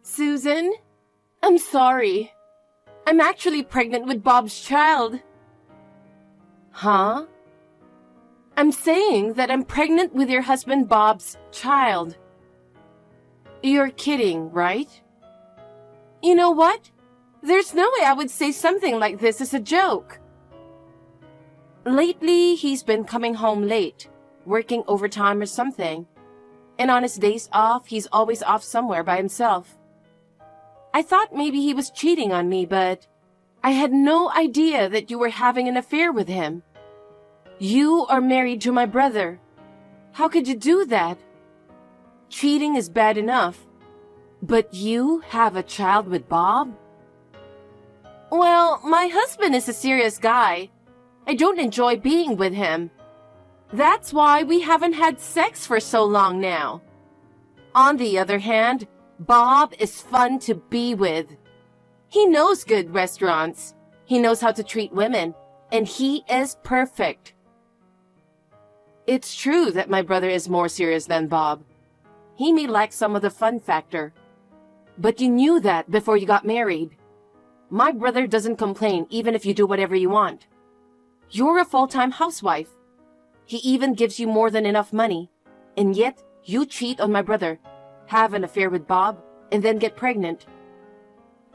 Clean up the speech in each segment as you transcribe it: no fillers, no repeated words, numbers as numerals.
Susan, I'm sorry. I'm actually pregnant with Bob's child. Huh? I'm saying that I'm pregnant with your husband Bob's child. You're kidding, right? You know what? There's no way I would say something like this as a joke. Lately, he's been coming home late, working overtime or something. And on his days off, he's always off somewhere by himself. I thought maybe he was cheating on me, but I had no idea that you were having an affair with him. You are married to my brother. How could you do that? Cheating is bad enough, but you have a child with Bob? Well, my husband is a serious guy. I don't enjoy being with him. That's why we haven't had sex for so long now. On the other hand, Bob is fun to be with. He knows good restaurants. He knows how to treat women, and he is perfect. It's true that my brother is more serious than Bob. He may lack some of the fun factor. But you knew that before you got married. My brother doesn't complain even if you do whatever you want. You're a full-time housewife. He even gives you more than enough money. And yet, you cheat on my brother, have an affair with Bob, and then get pregnant.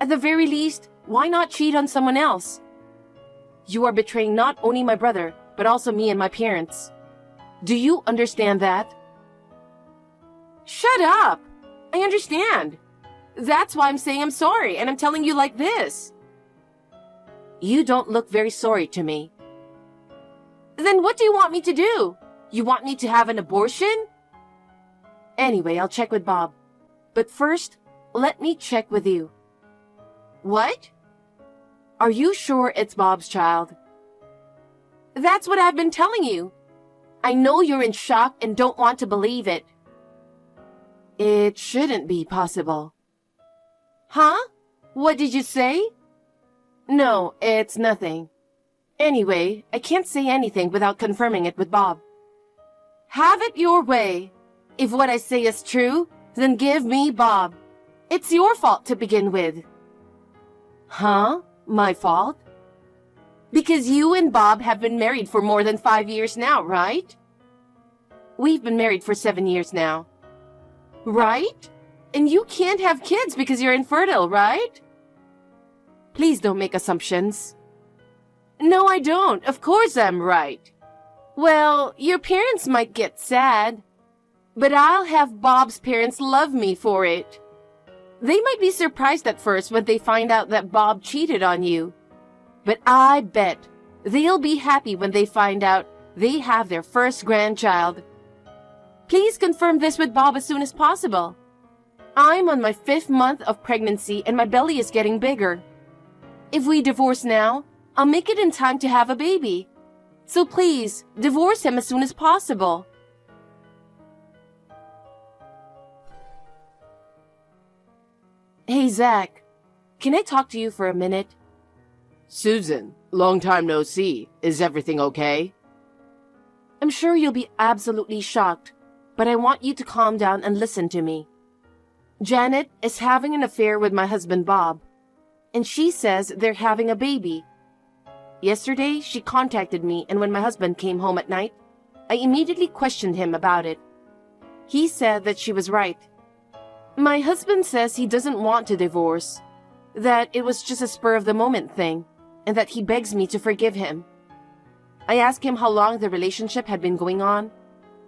At the very least, why not cheat on someone else? You are betraying not only my brother, but also me and my parents. Do you understand that? Shut up! I understand. That's why I'm saying I'm sorry, and I'm telling you like this. You don't look very sorry to me. Then what do you want me to do? You want me to have an abortion? Anyway, I'll check with Bob. But first, let me check with you. What? Are you sure it's Bob's child? That's what I've been telling you. I know you're in shock and don't want to believe it. It shouldn't be possible. Huh? What did you say? No, it's nothing. Anyway, I can't say anything without confirming it with Bob. Have it your way. If what I say is true, then give me Bob. It's your fault to begin with. Huh? My fault? Because you and Bob have been married for more than 5 years now, right? We've been married for 7 years now. Right? And you can't have kids because you're infertile, right? Please don't make assumptions. No, I don't. Of course I'm right. Well, your parents might get sad, but I'll have Bob's parents love me for it. They might be surprised at first when they find out that Bob cheated on you. But I bet they'll be happy when they find out they have their first grandchild. Please confirm this with Bob as soon as possible. I'm on my 5th month of pregnancy and my belly is getting bigger. If we divorce now, I'll make it in time to have a baby. So please, divorce him as soon as possible. Hey, Zach, can I talk to you for a minute? Susan, long time no see. Is everything okay? I'm sure you'll be absolutely shocked, but I want you to calm down and listen to me. Janet is having an affair with my husband Bob, and she says they're having a baby. Yesterday, she contacted me, and when my husband came home at night, I immediately questioned him about it. He said that she was right. My husband says he doesn't want to divorce, that it was just a spur-of-the-moment thing, and that he begs me to forgive him. I asked him how long the relationship had been going on.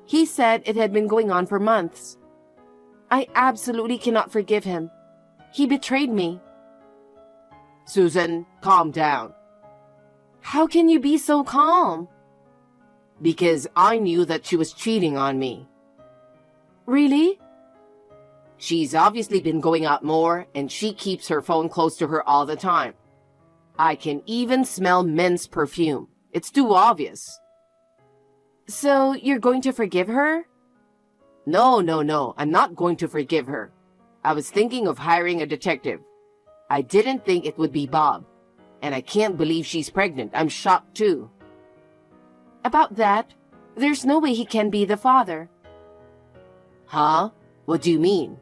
He said it had been going on for months. I absolutely cannot forgive him. He betrayed me. Susan, calm down. How can you be so calm? Because I knew that she was cheating on me. Really? She's obviously been going out more, and she keeps her phone close to her all the time. I can even smell men's perfume. It's too obvious. So you're going to forgive her? No. I'm not going to forgive her. I was thinking of hiring a detective. I didn't think it would be Bob. And I can't believe she's pregnant. I'm shocked too. About that, there's no way he can be the father. Huh? What do you mean?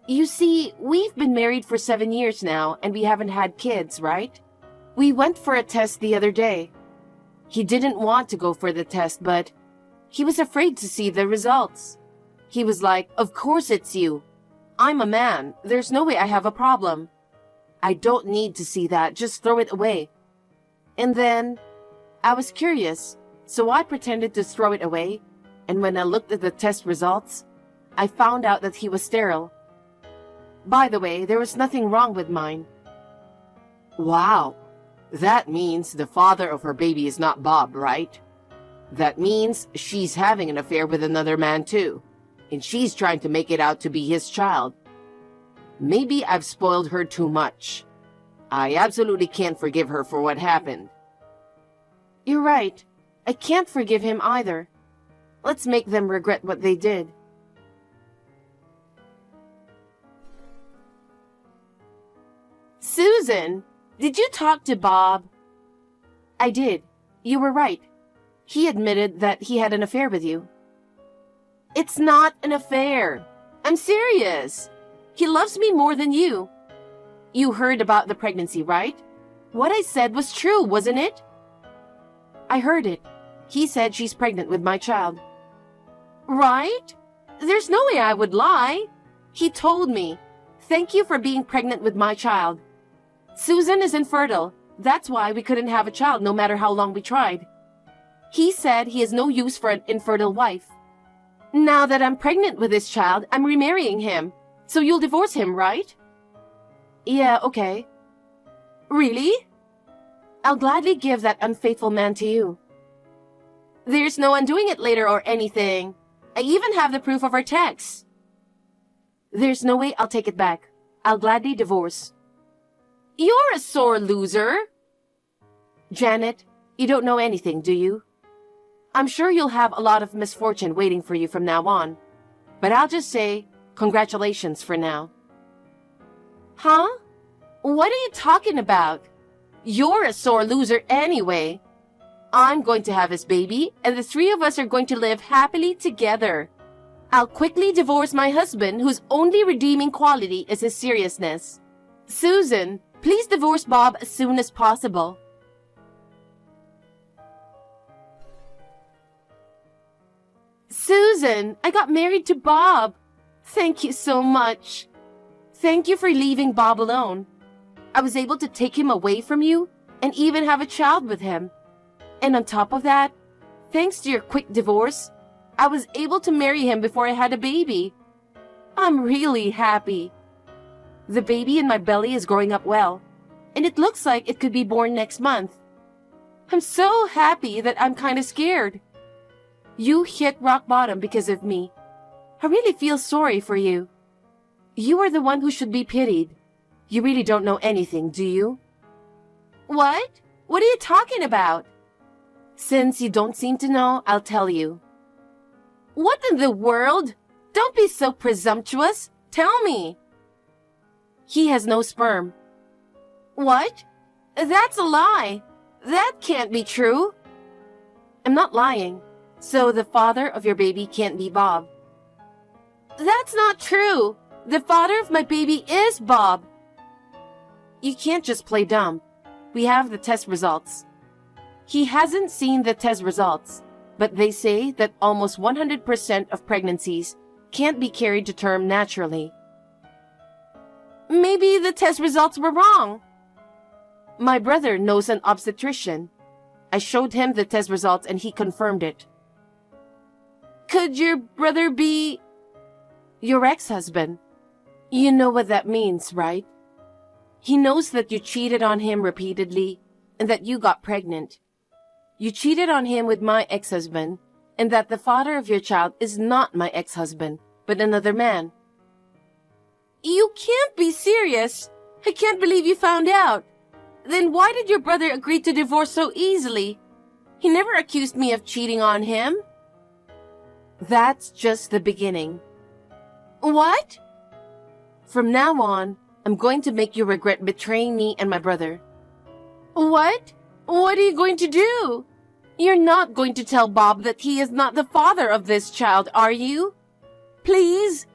You see, we've been married for 7 years now and we haven't had kids, right? We went for a test the other day. He didn't want to go for the test, but he was afraid to see the results. He was like, "Of course it's you. I'm a man. There's no way I have a problem. I don't need to see that. Just throw it away." And then I was curious, so I pretended to throw it away, and when I looked at the test results, I found out that he was sterile. By the way, there was nothing wrong with mine. Wow. That means the father of her baby is not Bob, right? That means she's having an affair with another man too, and she's trying to make it out to be his child. Maybe I've spoiled her too much. I absolutely can't forgive her for what happened. You're right. I can't forgive him either. Let's make them regret what they did. Susan, did you talk to Bob? I did. You were right. He admitted that he had an affair with you. It's not an affair. I'm serious. He loves me more than you. You heard about the pregnancy, right? What I said was true, wasn't it? I heard it. He said she's pregnant with my child. Right? There's no way I would lie. He told me, "Thank you for being pregnant with my child. Susan is infertile. That's why we couldn't have a child no matter how long we tried." He said he has no use for an infertile wife. Now that I'm pregnant with this child, I'm remarrying him. So you'll divorce him, right? Yeah, okay. Really? I'll gladly give that unfaithful man to you. There's no undoing it later or anything. I even have the proof of our texts. There's no way I'll take it back. I'll gladly divorce. You're a sore loser. Janet, you don't know anything, do you? I'm sure you'll have a lot of misfortune waiting for you from now on. But I'll just say, congratulations for now. Huh? What are you talking about? You're a sore loser anyway. I'm going to have his baby, and the three of us are going to live happily together. I'll quickly divorce my husband, whose only redeeming quality is his seriousness. Susan, please divorce Bob as soon as possible. Susan, I got married to Bob. Thank you so much. Thank you for leaving Bob alone. I was able to take him away from you and even have a child with him. And on top of that, thanks to your quick divorce, I was able to marry him before I had a baby. I'm really happy. The baby in my belly is growing up well, and it looks like it could be born next month. I'm so happy that I'm kind of scared. You hit rock bottom because of me. I really feel sorry for you. You are the one who should be pitied. You really don't know anything, do you? What? What are you talking about? Since you don't seem to know, I'll tell you. What in the world? Don't be so presumptuous. Tell me. He has no sperm. What? That's a lie. That can't be true. I'm not lying. So the father of your baby can't be Bob. That's not true. The father of my baby is Bob. You can't just play dumb. We have the test results. He hasn't seen the test results, but they say that almost 100% of pregnancies can't be carried to term naturally. Maybe the test results were wrong. My brother knows an obstetrician. I showed him the test results and he confirmed it. Could your brother be your ex-husband? You know what that means, right? He knows that you cheated on him repeatedly and that you got pregnant. You cheated on him with my ex-husband and that the father of your child is not my ex-husband, but another man. You can't be serious. I can't believe you found out. Then why did your brother agree to divorce so easily? He never accused me of cheating on him. That's just the beginning. What? From now on, I'm going to make you regret betraying me and my brother. What? What are you going to do? You're not going to tell Bob that he is not the father of this child, are you? Please?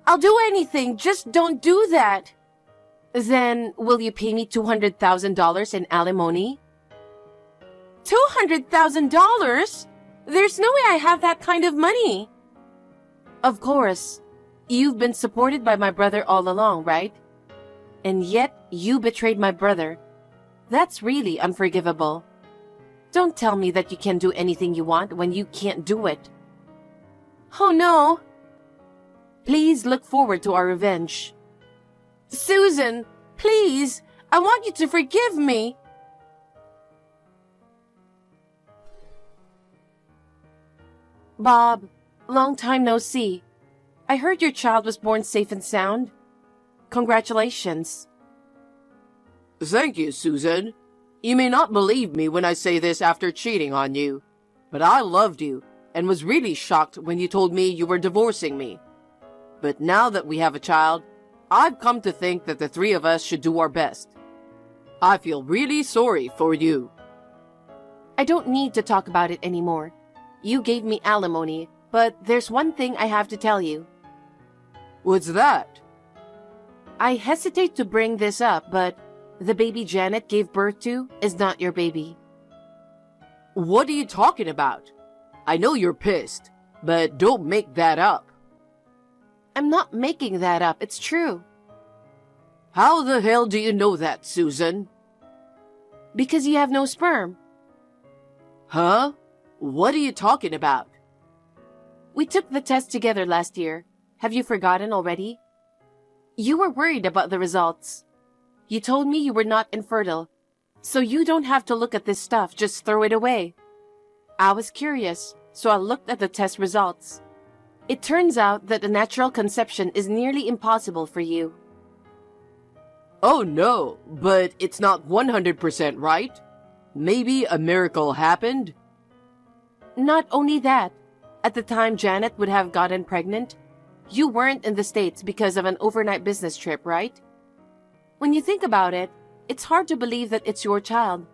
I'll do anything, just don't do that. Then, will you pay me $200,000 in alimony? $200,000? There's no way I have that kind of money. Of course. You've been supported by my brother all along, right? And yet, you betrayed my brother. That's really unforgivable. Don't tell me that you can do anything you want when you can't do it. Oh no. Please look forward to our revenge. Susan, please, I want you to forgive me. Bob, long time no see. I heard your child was born safe and sound. Congratulations. Thank you, Susan. You may not believe me when I say this after cheating on you, but I loved you and was really shocked when you told me you were divorcing me. But now that we have a child, I've come to think that the three of us should do our best. I feel really sorry for you. I don't need to talk about it anymore. You gave me alimony, but there's one thing I have to tell you. What's that? I hesitate to bring this up, but the baby Janet gave birth to is not your baby. What are you talking about? I know you're pissed, but don't make that up. I'm not making that up, it's true. How the hell do you know that, Susan? Because you have no sperm. Huh? What are you talking about? We took the test together last year. Have you forgotten already? You were worried about the results. You told me you were not infertile, so you don't have to look at this stuff, just throw it away. I was curious, so I looked at the test results. It turns out that a natural conception is nearly impossible for you. Oh no, but it's not 100% right? Maybe a miracle happened? Not only that, at the time Janet would have gotten pregnant, you weren't in the States because of an overnight business trip, right? When you think about it, it's hard to believe that it's your child.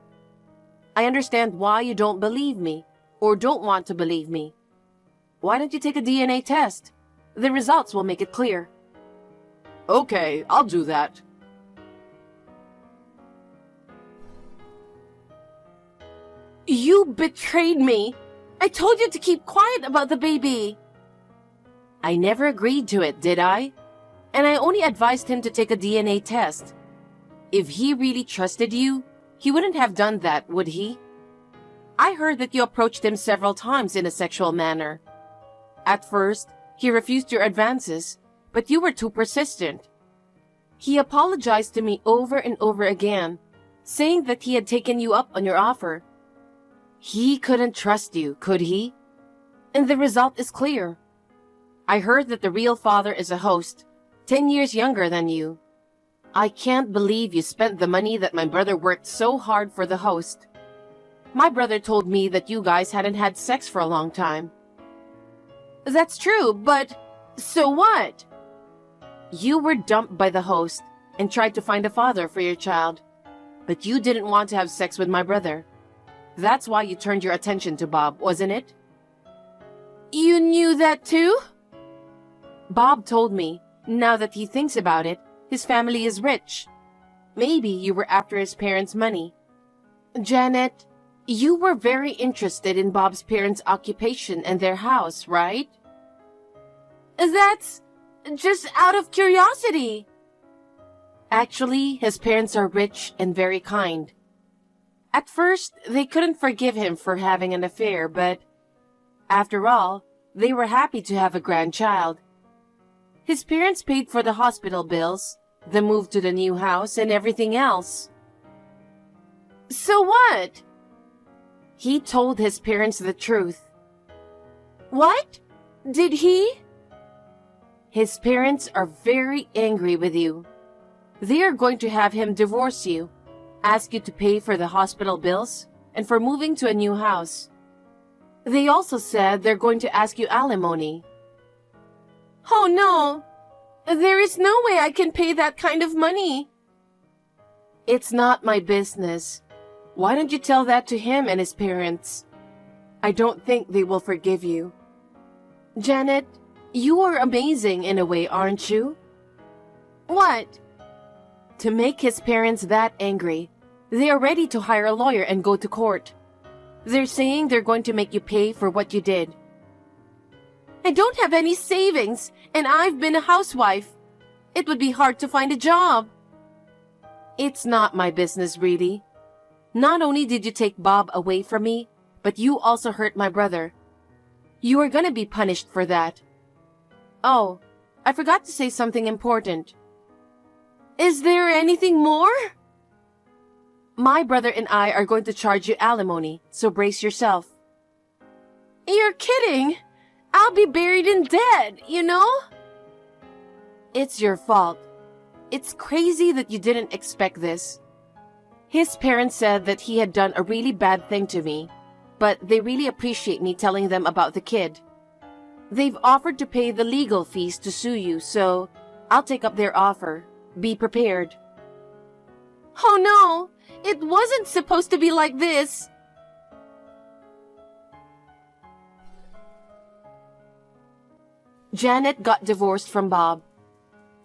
I understand why you don't believe me, or don't want to believe me. Why don't you take a DNA test? The results will make it clear. Okay, I'll do that. You betrayed me! I told you to keep quiet about the baby! I never agreed to it, did I? And I only advised him to take a DNA test. If he really trusted you, he wouldn't have done that, would he? I heard that you approached him several times in a sexual manner. At first, he refused your advances, but you were too persistent. He apologized to me over and over again, saying that he had taken you up on your offer. He couldn't trust you, could he? And the result is clear. I heard that the real father is a host, 10 years younger than you. I can't believe you spent the money that my brother worked so hard for the host. My brother told me that you guys hadn't had sex for a long time. That's true, but so what? You were dumped by the host and tried to find a father for your child, but you didn't want to have sex with my brother. That's why you turned your attention to Bob, wasn't it? You knew that too? Bob told me, now that he thinks about it, his family is rich. Maybe you were after his parents' money. Janet, you were very interested in Bob's parents' occupation and their house, right? That's just out of curiosity. Actually, his parents are rich and very kind. At first, they couldn't forgive him for having an affair, but after all, they were happy to have a grandchild. His parents paid for the hospital bills, the move to the new house, and everything else. So what? He told his parents the truth. What? Did he? His parents are very angry with you. They are going to have him divorce you, ask you to pay for the hospital bills, and for moving to a new house. They also said they're going to ask you alimony. Oh no! There is no way I can pay that kind of money. It's not my business. Why don't you tell that to him and his parents? I don't think they will forgive you. Janet, You are amazing in a way, aren't you? What? To make his parents that angry, they are ready to hire a lawyer and go to court. They're saying they're going to make you pay for what you did. I don't have any savings, and I've been a housewife. It would be hard to find a job. It's not my business, really. Not only did you take Bob away from me, but you also hurt my brother. You are gonna be punished for that. Oh, I forgot to say something important. Is there anything more? My brother and I are going to charge you alimony, so brace yourself. You're kidding. I'll be buried in debt, you know? It's your fault. It's crazy that you didn't expect this. His parents said that he had done a really bad thing to me, but they really appreciate me telling them about the kid. They've offered to pay the legal fees to sue you, so I'll take up their offer. Be prepared. Oh no! It wasn't supposed to be like this! Janet got divorced from Bob.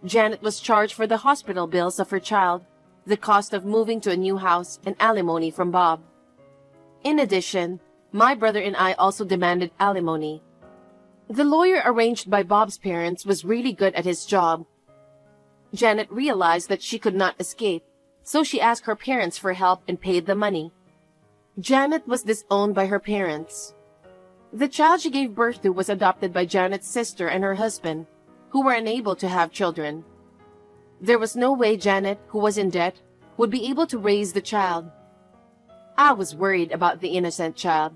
Janet was charged for the hospital bills of her child, the cost of moving to a new house, and alimony from Bob. In addition, my brother and I also demanded alimony. The lawyer arranged by Bob's parents was really good at his job. Janet realized that she could not escape, so she asked her parents for help and paid the money. Janet was disowned by her parents. The child she gave birth to was adopted by Janet's sister and her husband, who were unable to have children. There was no way Janet, who was in debt, would be able to raise the child. I was worried about the innocent child.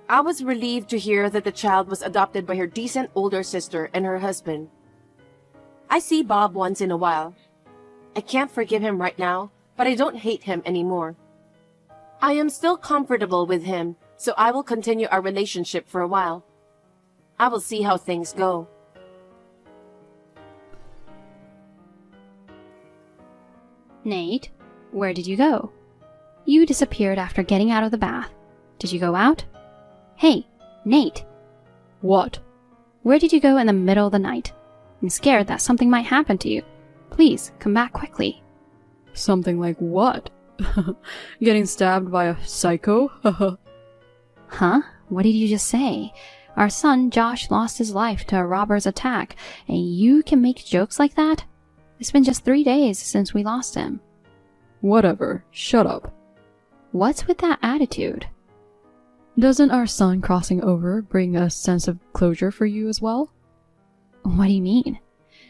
I was relieved to hear that the child was adopted by her decent older sister and her husband. I see Bob once in a while. I can't forgive him right now, but I don't hate him anymore. I am still comfortable with him, so I will continue our relationship for a while. I will see how things go. Nate, where did you go? You disappeared after getting out of the bath. Did you go out? Hey, Nate. What? Where did you go in the middle of the night? I'm scared that something might happen to you. Please, come back quickly. Something like what? Getting stabbed by a psycho? Huh? What did you just say? Our son Josh lost his life to a robber's attack, and you can make jokes like that? It's been just 3 days since we lost him. Whatever. Shut up. What's with that attitude? Doesn't our son crossing over bring a sense of closure for you as well? What do you mean?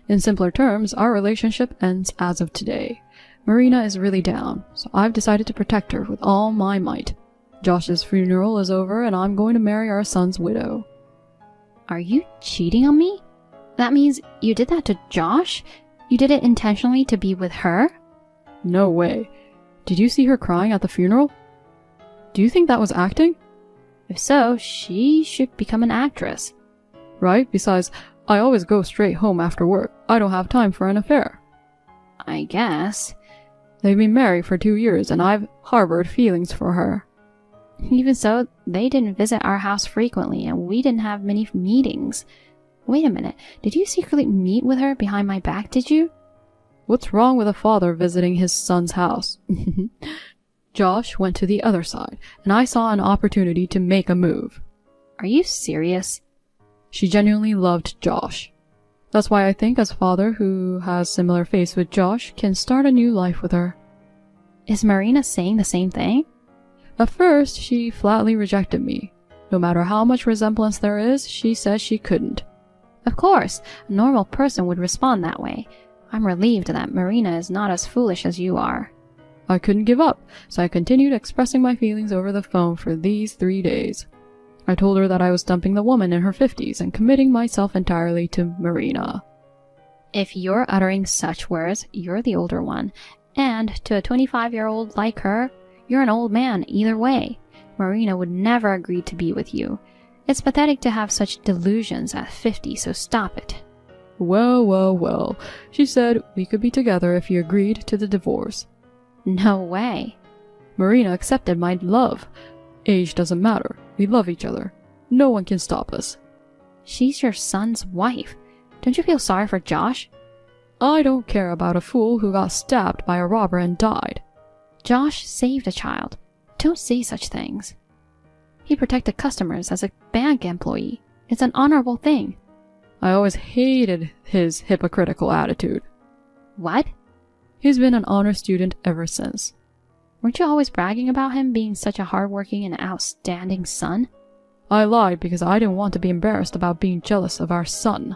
In simpler terms, our relationship ends as of today. Marina is really down, so I've decided to protect her with all my might. Josh's funeral is over, and I'm going to marry our son's widow. Are you cheating on me? That means you did that to Josh? You did it intentionally to be with her? No way. Did you see her crying at the funeral? Do you think that was acting? If so, she should become an actress. Right? Besides, I always go straight home after work. I don't have time for an affair. I guess. They've been married for 2 years, and I've harbored feelings for her. Even so, they didn't visit our house frequently, and we didn't have many meetings. Wait a minute, did you secretly meet with her behind my back, did you? What's wrong with a father visiting his son's house? Josh went to the other side, and I saw an opportunity to make a move. Are you serious? She genuinely loved Josh. That's why I think a father who has similar faith with Josh can start a new life with her. Is Marina saying the same thing? At first, she flatly rejected me. No matter how much resemblance there is, she said she couldn't. Of course, a normal person would respond that way. I'm relieved that Marina is not as foolish as you are. I couldn't give up, so I continued expressing my feelings over the phone for these 3 days. I told her that I was dumping the woman in her 50s and committing myself entirely to Marina. If you're uttering such words, you're the older one. And to a 25-year-old like her, you're an old man either way. Marina would never agree to be with you. It's pathetic to have such delusions at 50, so stop it. Well. She said we could be together if you agreed to the divorce. No way. Marina accepted my love. Age doesn't matter. We love each other. No one can stop us. She's your son's wife. Don't you feel sorry for Josh? I don't care about a fool who got stabbed by a robber and died. Josh saved a child. Don't say such things. He protected customers as a bank employee. It's an honorable thing. I always hated his hypocritical attitude. What? He's been an honor student ever since. Weren't you always bragging about him being such a hardworking and outstanding son? I lied because I didn't want to be embarrassed about being jealous of our son.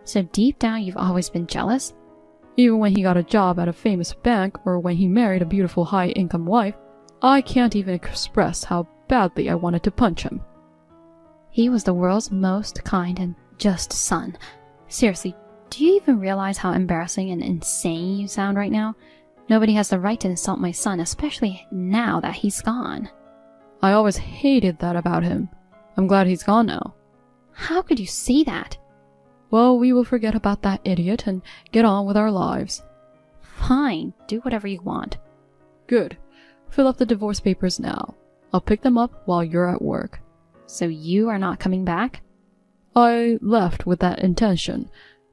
So deep down you've always been jealous? Even when he got a job at a famous bank or when he married a beautiful high-income wife, I can't even express how badly I wanted to punch him. He was the world's most kind and just son. Seriously, do you even realize how embarrassing and insane you sound right now? Nobody has the right to insult my son, especially now that he's gone. I always hated that about him. I'm glad he's gone now. How could you say that? Well, we will forget about that idiot and get on with our lives. Fine, do whatever you want. Good. Fill up the divorce papers now. I'll pick them up while you're at work. So you are not coming back? I left with that intention.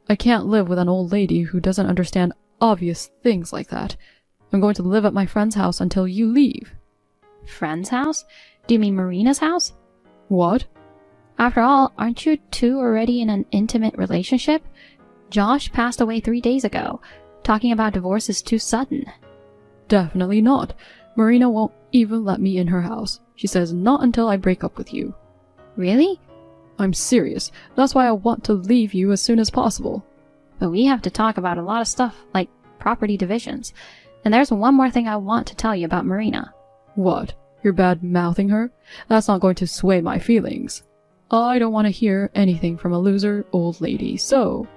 I can't live with an old lady who doesn't understand obvious things like that. I'm going to live at my friend's house until you leave. Friend's house? Do you mean Marina's house? What? After all, aren't you two already in an intimate relationship? Josh passed away 3 days ago. Talking about divorce is too sudden. Definitely not. Marina won't even let me in her house. She says not until I break up with you. Really? I'm serious. That's why I want to leave you as soon as possible. But we have to talk about a lot of stuff, like property divisions. And there's one more thing I want to tell you about Marina. What? You're bad-mouthing her? That's not going to sway my feelings. I don't want to hear anything from a loser old lady, so...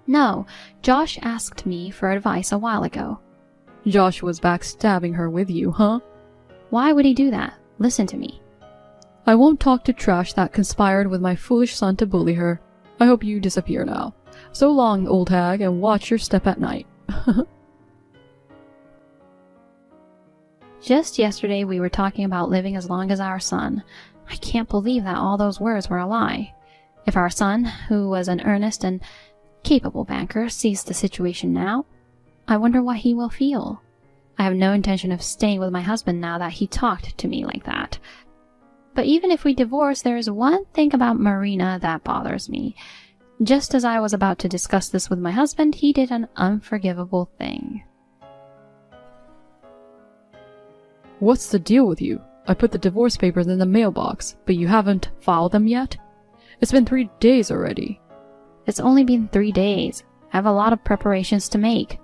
No, Josh asked me for advice a while ago. Josh was backstabbing her with you, huh? Why would he do that? Listen to me. I won't talk to trash that conspired with my foolish son to bully her. I hope you disappear now. So long, old hag, and watch your step at night. Just yesterday we were talking about living as long as our son. I can't believe that all those words were a lie. If our son, who was an earnest and capable banker, sees the situation now, I wonder what he will feel. I have no intention of staying with my husband now that he talked to me like that. But even if we divorce, there is one thing about Marina that bothers me. Just as I was about to discuss this with my husband, he did an unforgivable thing. What's the deal with you? I put the divorce papers in the mailbox, but you haven't filed them yet? It's been 3 days already. It's only been 3 days. I have a lot of preparations to make.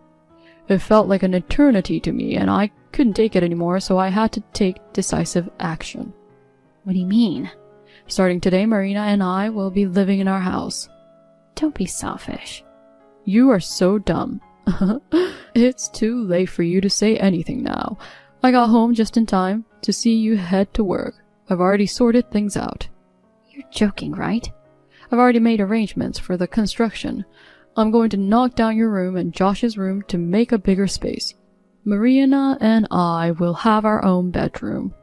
It felt like an eternity to me, and I couldn't take it anymore, so I had to take decisive action. What do you mean? Starting today, Marina and I will be living in our house. Don't be selfish. You are so dumb. It's too late for you to say anything now. I got home just in time to see you head to work. I've already sorted things out. You're joking, right? I've already made arrangements for the construction. I'm going to knock down your room and Josh's room to make a bigger space. Marina and I will have our own bedroom.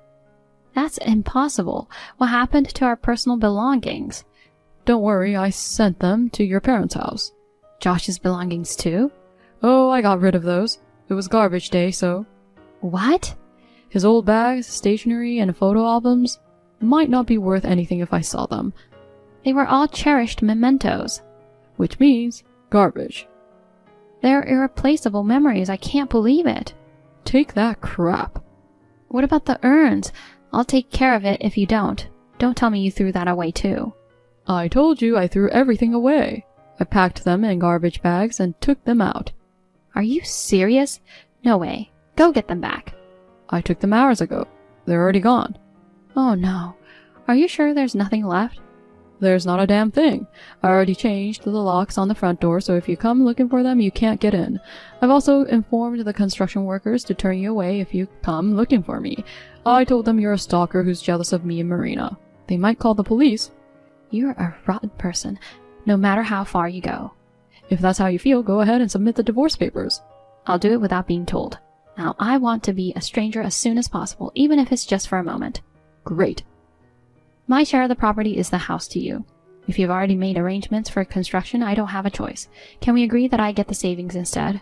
That's impossible. What happened to our personal belongings? Don't worry, I sent them to your parents' house. Josh's belongings too? Oh, I got rid of those. It was garbage day, so... What? His old bags, stationery, and photo albums might not be worth anything if I saw them. They were all cherished mementos. Which means garbage. They're irreplaceable memories. I can't believe it. Take that crap. What about the urns? I'll take care of it if you don't. Don't tell me you threw that away too. I told you I threw everything away. I packed them in garbage bags and took them out. Are you serious? No way. Go get them back. I took them hours ago. They're already gone. Oh no. Are you sure there's nothing left? There's not a damn thing. I already changed the locks on the front door, so if you come looking for them, you can't get in. I've also informed the construction workers to turn you away if you come looking for me. I told them you're a stalker who's jealous of me and Marina. They might call the police. You're a rotten person, no matter how far you go. If that's how you feel, go ahead and submit the divorce papers. I'll do it without being told. Now, I want to be a stranger as soon as possible, even if it's just for a moment. Great. My share of the property is the house to you. If you've already made arrangements for construction, I don't have a choice. Can we agree that I get the savings instead?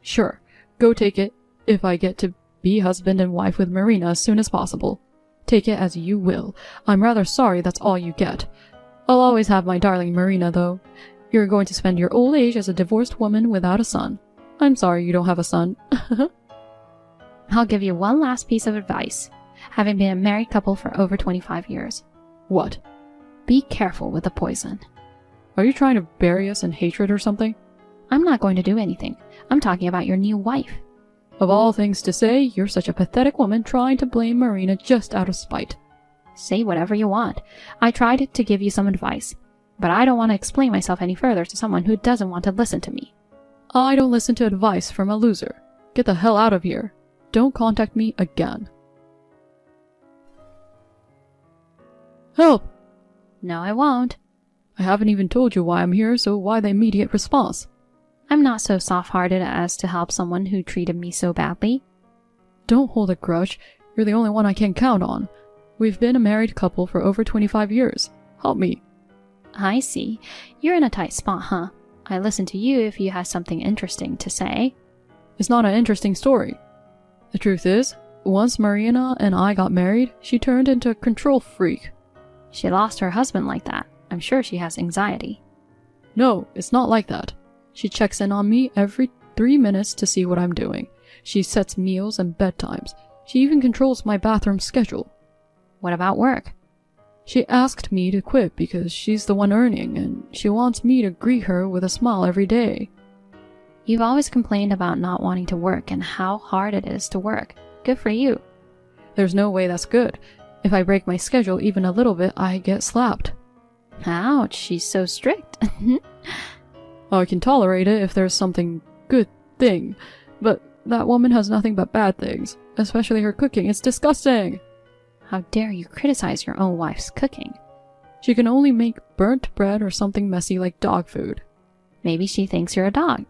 Sure, go take it if I get to be husband and wife with Marina as soon as possible. Take it as you will. I'm rather sorry that's all you get. I'll always have my darling Marina, though. You're going to spend your old age as a divorced woman without a son. I'm sorry you don't have a son. I'll give you one last piece of advice, having been a married couple for over 25 years. What? Be careful with the poison. Are you trying to bury us in hatred or something? I'm not going to do anything. I'm talking about your new wife. Of all things to say, you're such a pathetic woman trying to blame Marina just out of spite. Say whatever you want. I tried to give you some advice, but I don't want to explain myself any further to someone who doesn't want to listen to me. I don't listen to advice from a loser. Get the hell out of here. Don't contact me again. Help! No, I won't. I haven't even told you why I'm here, so why the immediate response? I'm not so soft-hearted as to help someone who treated me so badly. Don't hold a grudge. You're the only one I can count on. We've been a married couple for over 25 years. Help me. I see. You're in a tight spot, huh? I listen to you if you have something interesting to say. It's not an interesting story. The truth is, once Marina and I got married, she turned into a control freak. She lost her husband like that. I'm sure she has anxiety. No, it's not like that. She checks in on me every 3 minutes to see what I'm doing. She sets meals and bedtimes. She even controls my bathroom schedule. What about work? She asked me to quit because she's the one earning, and she wants me to greet her with a smile every day. You've always complained about not wanting to work and how hard it is to work. Good for you. There's no way that's good. If I break my schedule even a little bit, I get slapped. Ouch, she's so strict. I can tolerate it if there's something good thing, but that woman has nothing but bad things, especially her cooking. It's disgusting. How dare you criticize your own wife's cooking? She can only make burnt bread or something messy like dog food. Maybe she thinks you're a dog.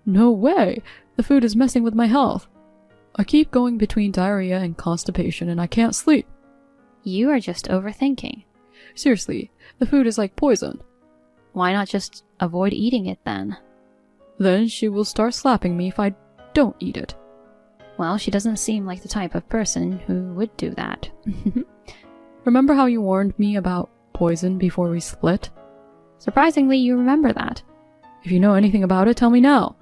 No way! The food is messing with my health. I keep going between diarrhea and constipation and I can't sleep. You are just overthinking. Seriously, the food is like poison. Why not just avoid eating it then? Then she will start slapping me if I don't eat it. Well, she doesn't seem like the type of person who would do that. Remember how you warned me about poison before we split? Surprisingly, you remember that. If you know anything about it, tell me now.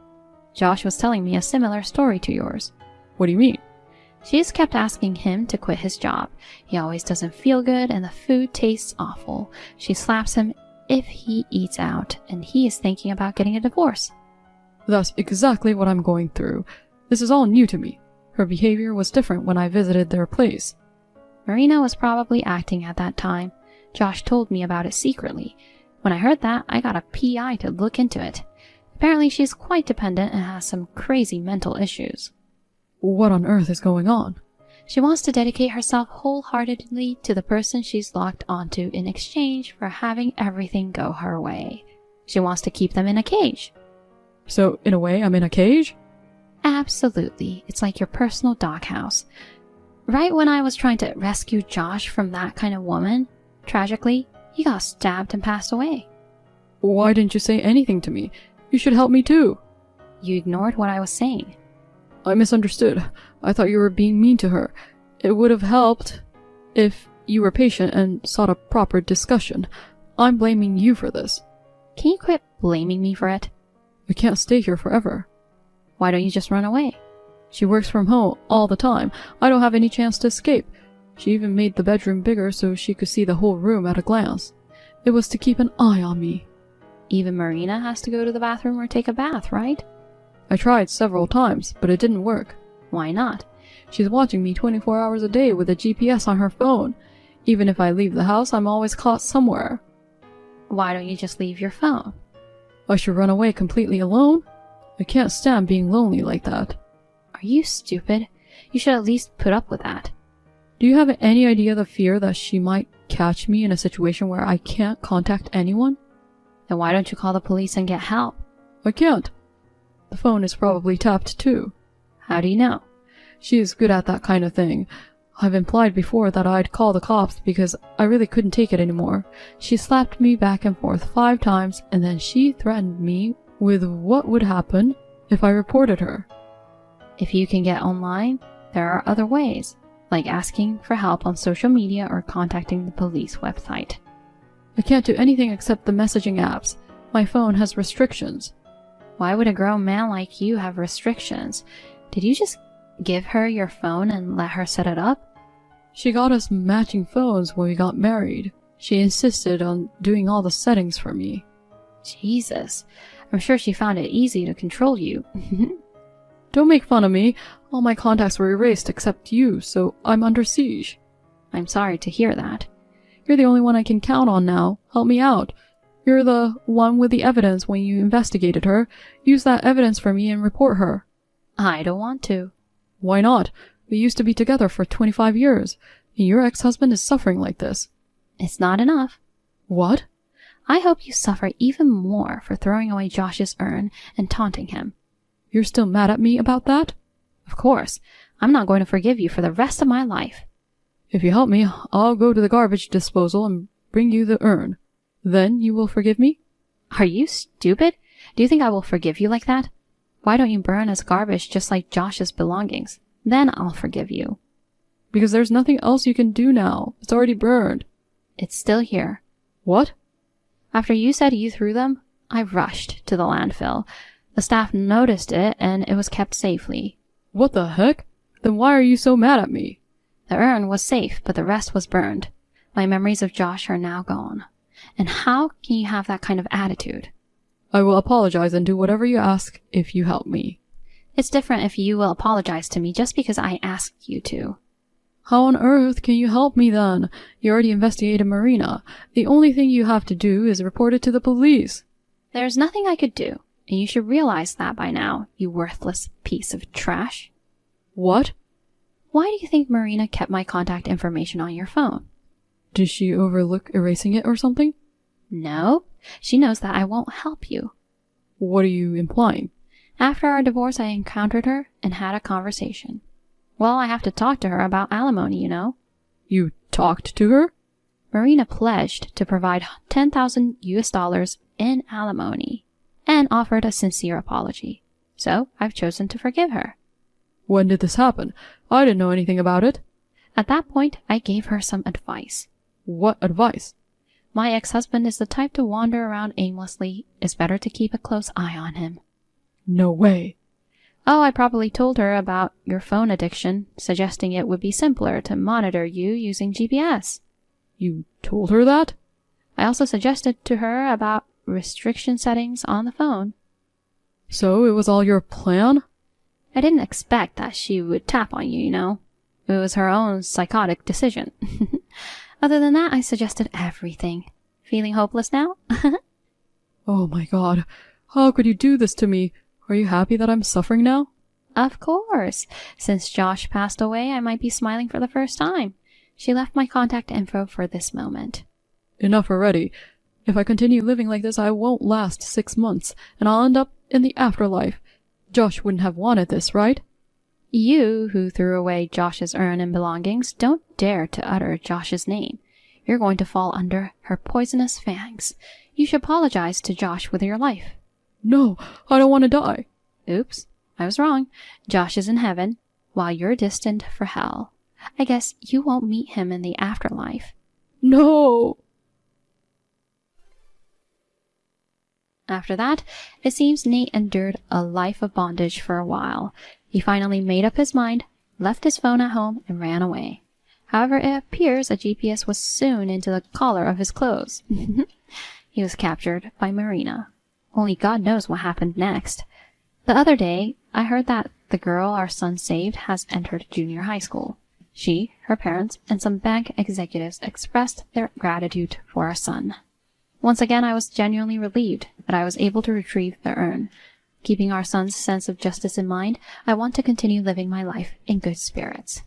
Josh was telling me a similar story to yours. What do you mean? She's kept asking him to quit his job. He always doesn't feel good and the food tastes awful. She slaps him if he eats out, and he is thinking about getting a divorce. That's exactly what I'm going through. This is all new to me. Her behavior was different when I visited their place. Marina was probably acting at that time. Josh told me about it secretly. When I heard that, I got a PI to look into it. Apparently she's quite dependent and has some crazy mental issues. What on earth is going on? She wants to dedicate herself wholeheartedly to the person she's locked onto in exchange for having everything go her way. She wants to keep them in a cage. So, in a way, I'm in a cage? Absolutely. It's like your personal doghouse. Right when I was trying to rescue Josh from that kind of woman, tragically, he got stabbed and passed away. Why didn't you say anything to me? You should help me too. You ignored what I was saying. I misunderstood. I thought you were being mean to her. It would have helped if you were patient and sought a proper discussion. I'm blaming you for this. Can you quit blaming me for it? I can't stay here forever. Why don't you just run away? She works from home all the time. I don't have any chance to escape. She even made the bedroom bigger so she could see the whole room at a glance. It was to keep an eye on me. Even Marina has to go to the bathroom or take a bath, right? I tried several times, but it didn't work. Why not? She's watching me 24 hours a day with a GPS on her phone. Even if I leave the house, I'm always caught somewhere. Why don't you just leave your phone? I should run away completely alone? I can't stand being lonely like that. Are you stupid? You should at least put up with that. Do you have any idea the fear that she might catch me in a situation where I can't contact anyone? Then why don't you call the police and get help? I can't. The phone is probably tapped too. How do you know? She is good at that kind of thing. I've implied before that I'd call the cops because I really couldn't take it anymore. She slapped me back and forth 5 times, and then she threatened me with what would happen if I reported her. If you can get online, there are other ways, like asking for help on social media or contacting the police website. I can't do anything except the messaging apps. My phone has restrictions. Why would a grown man like you have restrictions? Did you just give her your phone and let her set it up? She got us matching phones when we got married. She insisted on doing all the settings for me. Jesus, I'm sure she found it easy to control you. Don't make fun of me. All my contacts were erased except you, so I'm under siege. I'm sorry to hear that. You're the only one I can count on now. Help me out. You're the one with the evidence when you investigated her. Use that evidence for me and report her. I don't want to. Why not? We used to be together for 25 years, and your ex-husband is suffering like this. It's not enough. What? I hope you suffer even more for throwing away Josh's urn and taunting him. You're still mad at me about that? Of course. I'm not going to forgive you for the rest of my life. If you help me, I'll go to the garbage disposal and bring you the urn. Then you will forgive me? Are you stupid? Do you think I will forgive you like that? Why don't you burn as garbage just like Josh's belongings? Then I'll forgive you. Because there's nothing else you can do now. It's already burned. It's still here. What? After you said you threw them, I rushed to the landfill. The staff noticed it and it was kept safely. What the heck? Then why are you so mad at me? The urn was safe, but the rest was burned. My memories of Josh are now gone. And how can you have that kind of attitude? I will apologize and do whatever you ask if you help me. It's different if you will apologize to me just because I asked you to. How on earth can you help me then? You already investigated Marina. The only thing you have to do is report it to the police. There's nothing I could do, and you should realize that by now, you worthless piece of trash. What? Why do you think Marina kept my contact information on your phone? Did she overlook erasing it or something? No, she knows that I won't help you. What are you implying? After our divorce, I encountered her and had a conversation. Well, I have to talk to her about alimony, you know. You talked to her? Marina pledged to provide $10,000 in alimony and offered a sincere apology. So I've chosen to forgive her. When did this happen? I didn't know anything about it. At that point, I gave her some advice. What advice? My ex-husband is the type to wander around aimlessly. It's better to keep a close eye on him. No way. Oh, I probably told her about your phone addiction, suggesting it would be simpler to monitor you using GPS. You told her that? I also suggested to her about restriction settings on the phone. So it was all your plan? I didn't expect that she would tap on you, you know. It was her own psychotic decision. Other than that, I suggested everything. Feeling hopeless now? Oh my god. How could you do this to me? Are you happy that I'm suffering now? Of course. Since Josh passed away, I might be smiling for the first time. She left my contact info for this moment. Enough already. If I continue living like this, I won't last 6 months, and I'll end up in the afterlife. Josh wouldn't have wanted this, right? You, who threw away Josh's urn and belongings, don't dare to utter Josh's name. You're going to fall under her poisonous fangs. You should apologize to Josh with your life. No, I don't want to die. Oops, I was wrong. Josh is in heaven, while you're destined for hell. I guess you won't meet him in the afterlife. No! After that, it seems Nate endured a life of bondage for a while. He finally made up his mind, left his phone at home, and ran away. However, it appears a GPS was sewn into the collar of his clothes. He was captured by Marina. Only God knows what happened next. The other day, I heard that the girl our son saved has entered junior high school. She, her parents, and some bank executives expressed their gratitude for our son. Once again, I was genuinely relieved that I was able to retrieve the urn. Keeping our son's sense of justice in mind, I want to continue living my life in good spirits.